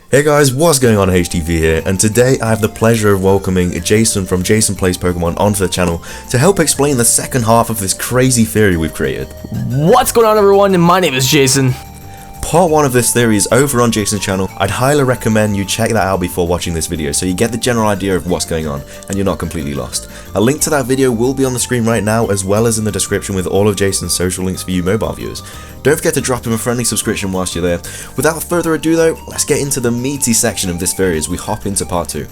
Hey guys, what's going on? HDvee here, and today I have the pleasure of welcoming Jason from Jason Plays Pokemon onto the channel to help explain the second half of this crazy theory we've created. What's going on, everyone? My name is Jason. Part 1 of this theory is over on Jason's channel. I'd highly recommend you check that out before watching this video so you get the general idea of what's going on and you're not completely lost. A link to that video will be on the screen right now, as well as in the description with all of Jason's social links for you mobile viewers. Don't forget to drop him a friendly subscription whilst you're there. Without further ado though, let's get into the meaty section of this theory as we hop into part 2.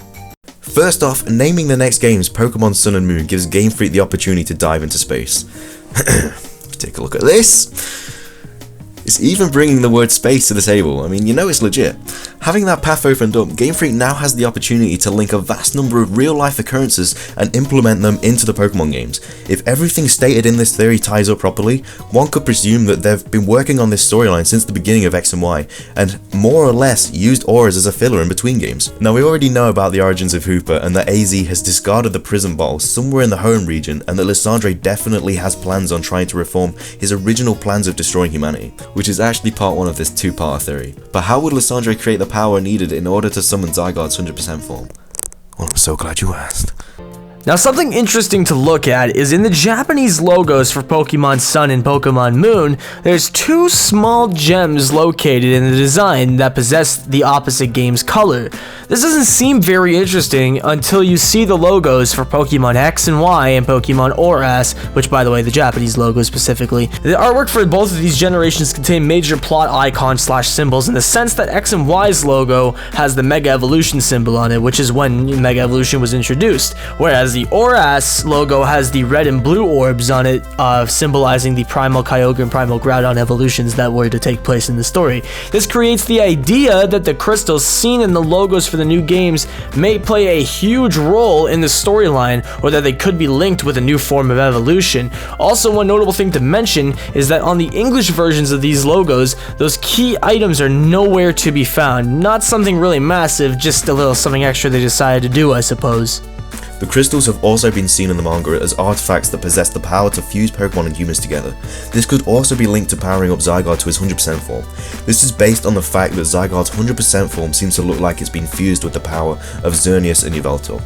First off, naming the next games Pokemon Sun and Moon gives GameFreak the opportunity to dive into space. Take a look at this. It's even bringing the word space to the table. I mean, you know it's legit. Having that path opened up, GameFreak now has the opportunity to link a vast number of real-life occurrences and implement them into the Pokemon games. If everything stated in this theory ties up properly, one could presume that they've been working on this storyline since the beginning of X and Y, and more or less used auras as a filler in between games. Now, we already know about the origins of Hoopa and that AZ has discarded the prison bottle somewhere in the home region, and that Lysandre definitely has plans on trying to reform his original plans of destroying humanity, which is actually part 1 of this two-part theory. But how would Lysandre create the power needed in order to summon Zygarde's 100% form? Well, I'm so glad you asked. Now, something interesting to look at is in the Japanese logos for Pokemon Sun and Pokemon Moon, there's two small gems located in the design that possess the opposite game's color. This doesn't seem very interesting until you see the logos for Pokemon X and Y and Pokemon Hoopa'S, which, by the way, the Japanese logo specifically. The artwork for both of these generations contain major plot icons / symbols in the sense that X and Y's logo has the Mega Evolution symbol on it, which is when Mega Evolution was introduced, whereas the Hoopa'S logo has the red and blue orbs on it, symbolizing the Primal Kyogre and Primal Groudon evolutions that were to take place in the story. This creates the idea that the crystals seen in the logos for the new games may play a huge role in the storyline, or that they could be linked with a new form of evolution. Also, one notable thing to mention is that on the English versions of these logos, those key items are nowhere to be found. Not something really massive, just a little something extra they decided to do, I suppose. The crystals have also been seen in the manga as artifacts that possess the power to fuse Pokemon and humans together. This could also be linked to powering up Zygarde to his 100% form. This is based on the fact that Zygarde's 100% form seems to look like it's been fused with the power of Xerneas and Yveltal.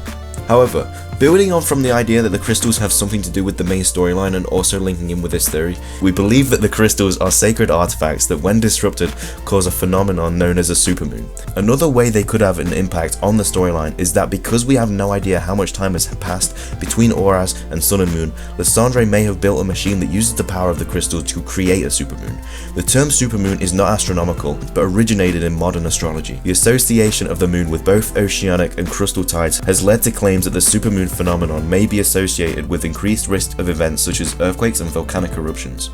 However, building on from the idea that the crystals have something to do with the main storyline and also linking in with this theory, we believe that the crystals are sacred artifacts that, when disrupted, cause a phenomenon known as a supermoon. Another way they could have an impact on the storyline is that because we have no idea how much time has passed between Hoopa'S and Sun and Moon, Lysandre may have built a machine that uses the power of the crystal to create a supermoon. The term supermoon is not astronomical, but originated in modern astrology. The association of the moon with both oceanic and crustal tides has led to claims that the supermoon phenomenon may be associated with increased risk of events such as earthquakes and volcanic eruptions.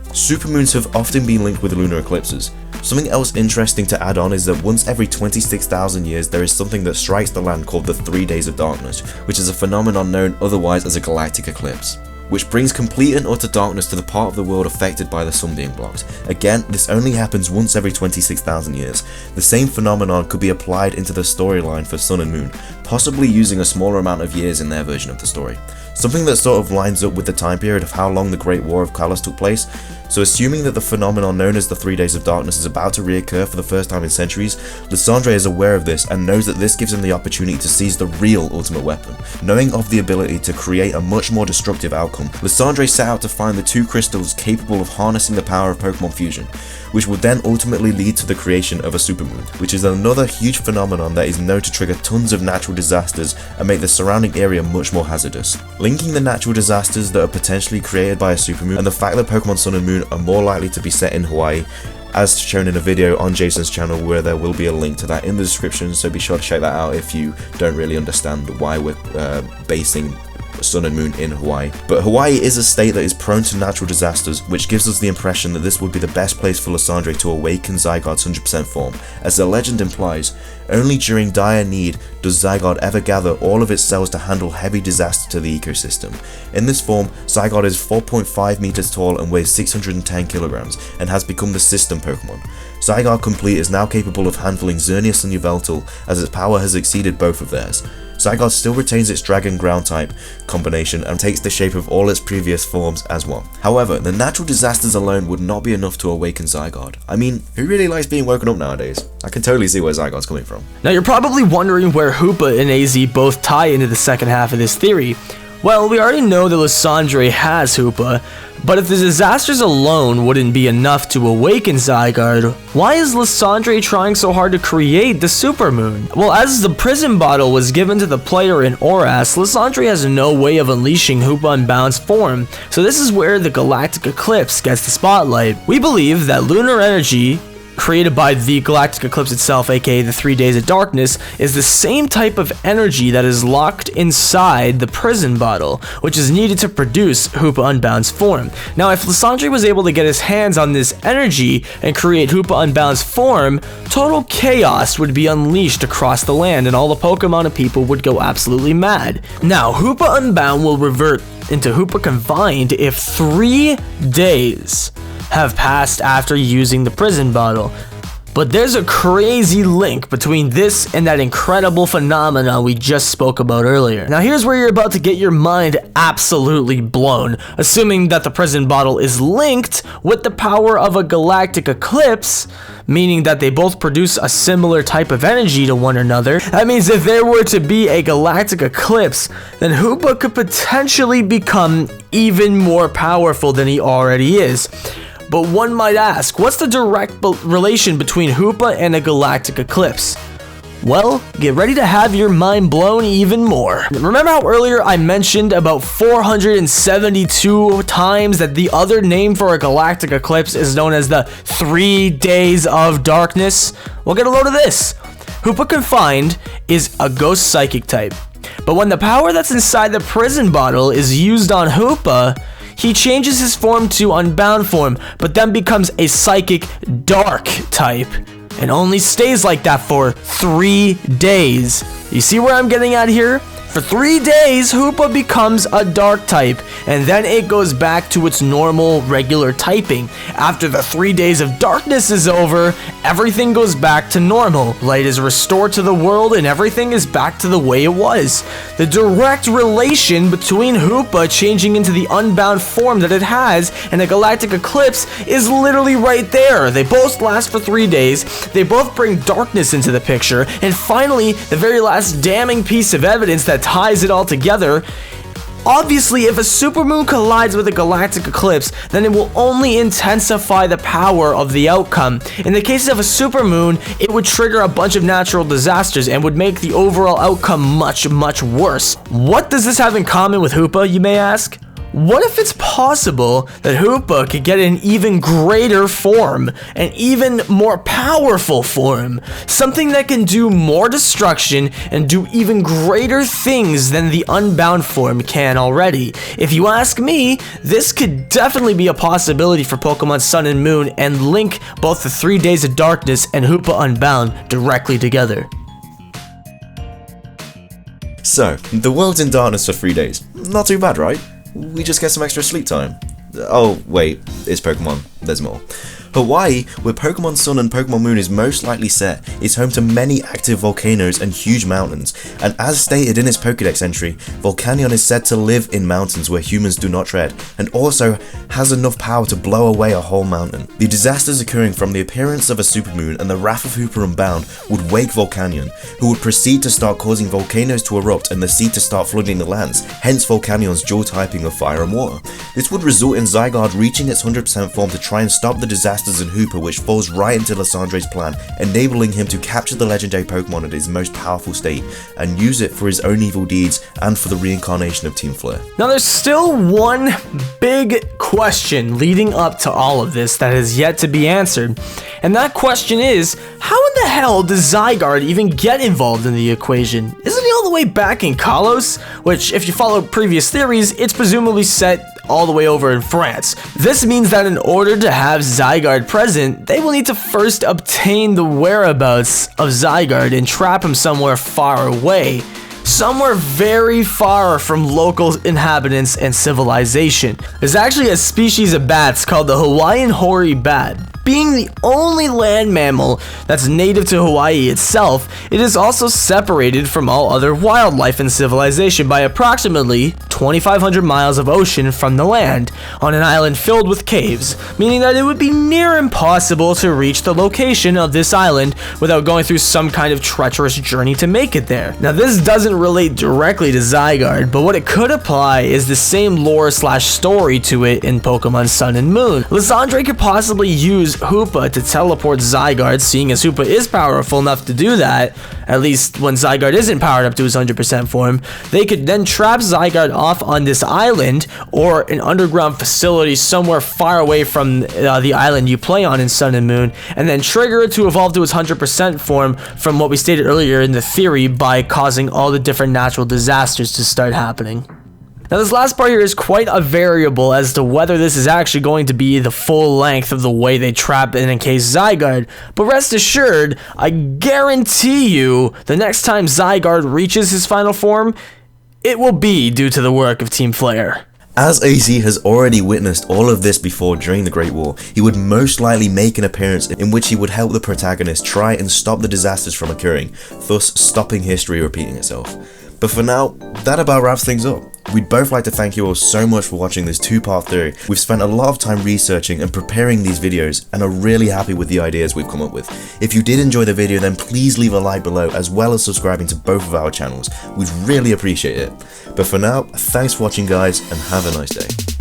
Supermoons have often been linked with lunar eclipses. Something else interesting to add on is that once every 26,000 years there is something that strikes the land called the 3 Days of Darkness, which is a phenomenon known otherwise as a galactic eclipse, which brings complete and utter darkness to the part of the world affected by the sun being blocked. Again, this only happens once every 26,000 years. The same phenomenon could be applied into the storyline for Sun and Moon, possibly using a smaller amount of years in their version of the story. Something that sort of lines up with the time period of how long the Great War of Kalos took place. So assuming that the phenomenon known as the 3 Days of Darkness is about to reoccur for the first time in centuries, Lysandre is aware of this and knows that this gives him the opportunity to seize the real ultimate weapon. Knowing of the ability to create a much more destructive outcome, Lysandre set out to find the two crystals capable of harnessing the power of Pokemon fusion, which would then ultimately lead to the creation of a supermoon, which is another huge phenomenon that is known to trigger tons of natural disasters and make the surrounding area much more hazardous. Linking the natural disasters that are potentially created by a supermoon and the fact that Pokemon Sun and Moon are more likely to be set in Hawaii, as shown in a video on Jason's channel where there will be a link to that in the description, so be sure to check that out if you don't really understand why we're basing Sun and Moon in Hawaii. But Hawaii is a state that is prone to natural disasters, which gives us the impression that this would be the best place for Lysandre to awaken Zygarde's 100% form. As the legend implies, only during dire need does Zygarde ever gather all of its cells to handle heavy disaster to the ecosystem. In this form, Zygarde is 4.5 meters tall and weighs 610 kilograms, and has become the system Pokemon. Zygarde Complete is now capable of handling Xerneas and Yveltal, as its power has exceeded both of theirs. Zygarde still retains its Dragon Ground type combination and takes the shape of all its previous forms as well. However, the natural disasters alone would not be enough to awaken Zygarde. I mean, who really likes being woken up nowadays? I can totally see where Zygarde's coming from. Now you're probably wondering where Hoopa and AZ both tie into the second half of this theory. Well, we already know that Lysandre has Hoopa, but if the disasters alone wouldn't be enough to awaken Zygarde, why is Lysandre trying so hard to create the supermoon? Well, as the prison bottle was given to the player in Hoopa'S, Lysandre has no way of unleashing Hoopa Unbound's form, so this is where the galactic eclipse gets the spotlight. We believe that lunar energy created by the galactic eclipse itself, aka the 3 days of darkness, is the same type of energy that is locked inside the prison bottle, which is needed to produce Hoopa Unbound's form. Now, if Lysandre was able to get his hands on this energy and create Hoopa Unbound's form, total chaos would be unleashed across the land and all the Pokemon and people would go absolutely mad. Now, Hoopa Unbound will revert into Hoopa Confined if 3 days have passed after using the prison bottle. But there's a crazy link between this and that incredible phenomenon we just spoke about earlier. Now here's where you're about to get your mind absolutely blown. Assuming that the prison bottle is linked with the power of a galactic eclipse, meaning that they both produce a similar type of energy to one another, that means if there were to be a galactic eclipse, then Hoopa could potentially become even more powerful than he already is. But one might ask, what's the direct relation between Hoopa and a galactic eclipse? Well, get ready to have your mind blown even more. Remember how earlier I mentioned about 472 times that the other name for a galactic eclipse is known as the 3 days of darkness? Well, get a load of this. Hoopa Confined is a ghost psychic type. But when the power that's inside the prison bottle is used on Hoopa, he changes his form to Unbound form, but then becomes a psychic dark type, and only stays like that for 3 days. You see where I'm getting at here? For 3 days, Hoopa becomes a dark type, and then it goes back to its normal, regular typing. After the 3 days of darkness is over, everything goes back to normal. Light is restored to the world, and everything is back to the way it was. The direct relation between Hoopa changing into the Unbound form that it has and a galactic eclipse is literally right there. They both last for 3 days, they both bring darkness into the picture, and finally, the very last damning piece of evidence that ties it all together. Obviously, if a supermoon collides with a galactic eclipse, then it will only intensify the power of the outcome. In the case of a supermoon, it would trigger a bunch of natural disasters and would make the overall outcome much, much worse. What does this have in common with Hoopa, you may ask? What if it's possible that Hoopa could get an even greater form, an even more powerful form, something that can do more destruction and do even greater things than the Unbound form can already? If you ask me, this could definitely be a possibility for Pokemon Sun and Moon and link both the 3 days of darkness and Hoopa Unbound directly together. So, the world's in darkness for 3 days. Not too bad, right? We just get some extra sleep time. Oh, wait, it's Pokemon. There's more. Hawaii, where Pokemon Sun and Pokemon Moon is most likely set, is home to many active volcanoes and huge mountains, and as stated in its Pokédex entry, Volcanion is said to live in mountains where humans do not tread, and also has enough power to blow away a whole mountain. The disasters occurring from the appearance of a supermoon and the wrath of Hoopa Unbound would wake Volcanion, who would proceed to start causing volcanoes to erupt and the sea to start flooding the lands, hence Volcanion's dual typing of fire and water. This would result in Zygarde reaching its 100% form to try and stop the disasters in Hoopa, which falls right into Lysandre's plan, enabling him to capture the legendary Pokemon at its most powerful state and use it for his own evil deeds and for the reincarnation of Team Flare. Now there's still one big question leading up to all of this that has yet to be answered, and that question is, how in the hell does Zygarde even get involved in the equation? Isn't he all the way back in Kalos? Which, if you follow previous theories, it's presumably set all the way over in France. This means that in order to have Zygarde present, they will need to first obtain the whereabouts of Zygarde and trap him somewhere far away. somewhere very far from local inhabitants and civilization. There's actually a species of bats called the Hawaiian hoary bat. Being the only land mammal that's native to Hawaii itself, it is also separated from all other wildlife and civilization by approximately 2,500 miles of ocean from the land, on an island filled with caves, meaning that it would be near impossible to reach the location of this island without going through some kind of treacherous journey to make it there. Now, this doesn't relate directly to Zygarde, but what it could apply is the same lore slash story to it in Pokemon Sun and Moon. Lysandre could possibly use Hoopa to teleport Zygarde, seeing as Hoopa is powerful enough to do that, at least when Zygarde isn't powered up to his 100% form. They could then trap Zygarde off on this island or an underground facility somewhere far away from the island you play on in Sun and Moon, and then trigger it to evolve to its 100% form from what we stated earlier in the theory by causing all the different natural disasters to start happening. Now, this last part here is quite a variable as to whether this is actually going to be the full length of the way they trap and encase Zygarde, but rest assured, I guarantee you, the next time Zygarde reaches his final form, it will be due to the work of Team Flare. As AZ has already witnessed all of this before during the Great War, he would most likely make an appearance in which he would help the protagonist try and stop the disasters from occurring, thus stopping history repeating itself. But for now, that about wraps things up. We'd both like to thank you all so much for watching this two-part theory. We've spent a lot of time researching and preparing these videos and are really happy with the ideas we've come up with. If you did enjoy the video, then please leave a like below as well as subscribing to both of our channels. We'd really appreciate it. But for now, thanks for watching guys, and have a nice day.